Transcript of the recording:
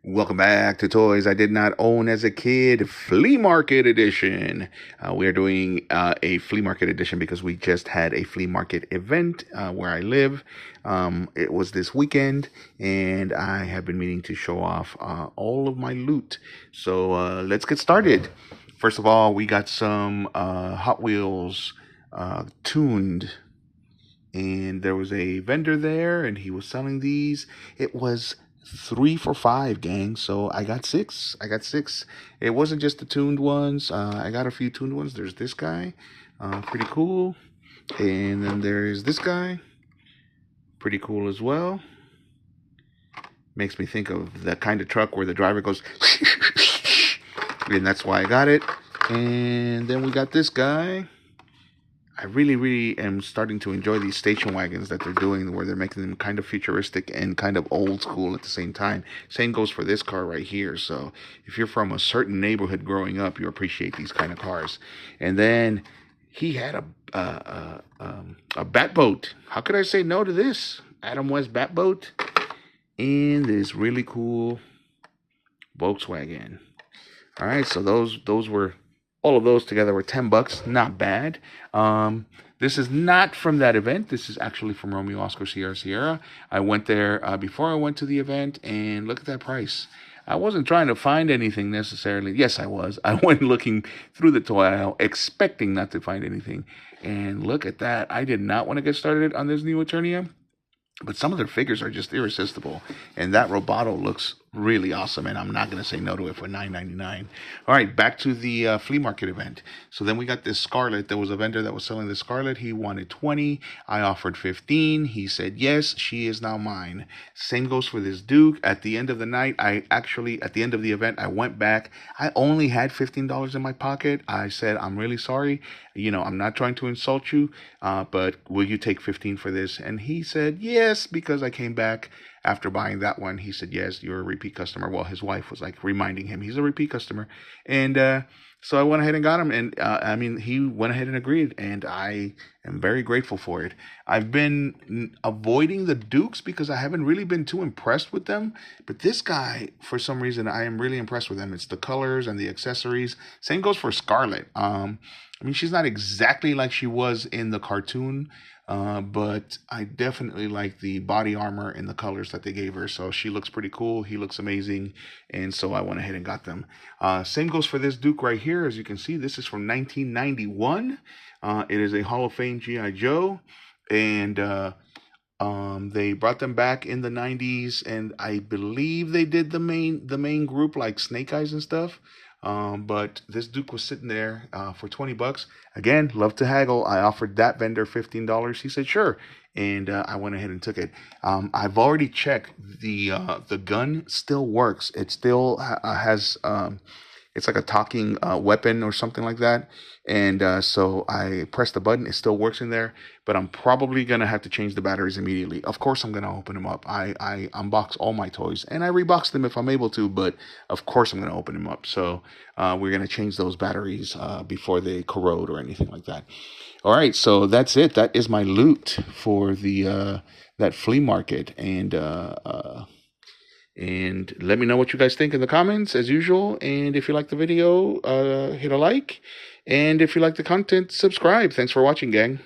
Welcome back to Toys I Did Not Own as a Kid, Flea Market Edition. We are doing a Flea Market Edition because we just had a flea market event where I live. It was this weekend, and I have been meaning to show off all of my loot. So let's get started. First of all, we got some Hot Wheels tuned, and there was a vendor there, and he was selling these. It was 3 for $5, gang. So I got six. It wasn't just the tuned ones. I got a few tuned ones. There's this guy, pretty cool. And then there's this guy, pretty cool as well. Makes me think of the kind of truck where the driver goes, and that's why I got it. And then we got this guy. I really am starting to enjoy these station wagons that they're doing, where they're making them kind of futuristic and kind of old school at the same time. Same goes for this car right here. So if you're from a certain neighborhood growing up, you appreciate these kind of cars. And then he had a bat boat. How could I say no to this? Adam West bat boat in this really cool Volkswagen. All right, so those were all of those together were $10. Not bad. This is not from that event. This is actually from Romeo Oscar Sierra Sierra. I went there before I went to the event, and look at that price. I wasn't trying to find anything necessarily. Yes, I was. I went looking through the toy aisle, expecting not to find anything. And look at that. I did not want to get started on this new Eternia, but some of their figures are just irresistible. And that Roboto looks really awesome, and I'm not going to say no to it for $9.99. All right, back to the flea market event. So then we got this Scarlet. There was a vendor that was selling the Scarlet. He wanted 20. I offered 15. He said, yes, she is now mine. Same goes for this Duke. At the end of the night, at the end of the event, I went back. I only had $15 in my pocket. I said, I'm really sorry. I'm not trying to insult you, but will you take 15 for this? And he said, yes, because I came back after buying that one. He said, yes, you're a repeat customer. Well, his wife was like reminding him he's a repeat customer. And so I went ahead and got him. And he went ahead and agreed. And I am very grateful for it. I've been avoiding the Dukes because I haven't really been too impressed with them. But this guy, for some reason, I am really impressed with them. It's the colors and the accessories. Same goes for Scarlet. She's not exactly like she was in the cartoon, but I definitely like the body armor and the colors that they gave her. So she looks pretty cool. He looks amazing. And so I went ahead and got them. Same goes for this Duke right here. As you can see, this is from 1991. It is a Hall of Fame G.I. Joe. And they brought them back in the 90s. And I believe they did the main group, like Snake Eyes and stuff. But this Duke was sitting there for $20. Again, love to haggle. I offered that vendor $15. He said sure, and I went ahead and took it. I've already checked. The gun still works. It still has it's like a talking weapon or something like that. And so I pressed the button. It still works in there, but I'm probably going to have to change the batteries immediately. Of course, I'm going to open them up. I unbox all my toys, and I rebox them if I'm able to, but of course I'm going to open them up. So we're going to change those batteries before they corrode or anything like that. All right, so that's it. That is my loot for the that flea market. And let me know what you guys think in the comments, as usual. And if you like the video, hit a like. And if you like the content, subscribe. Thanks for watching, gang.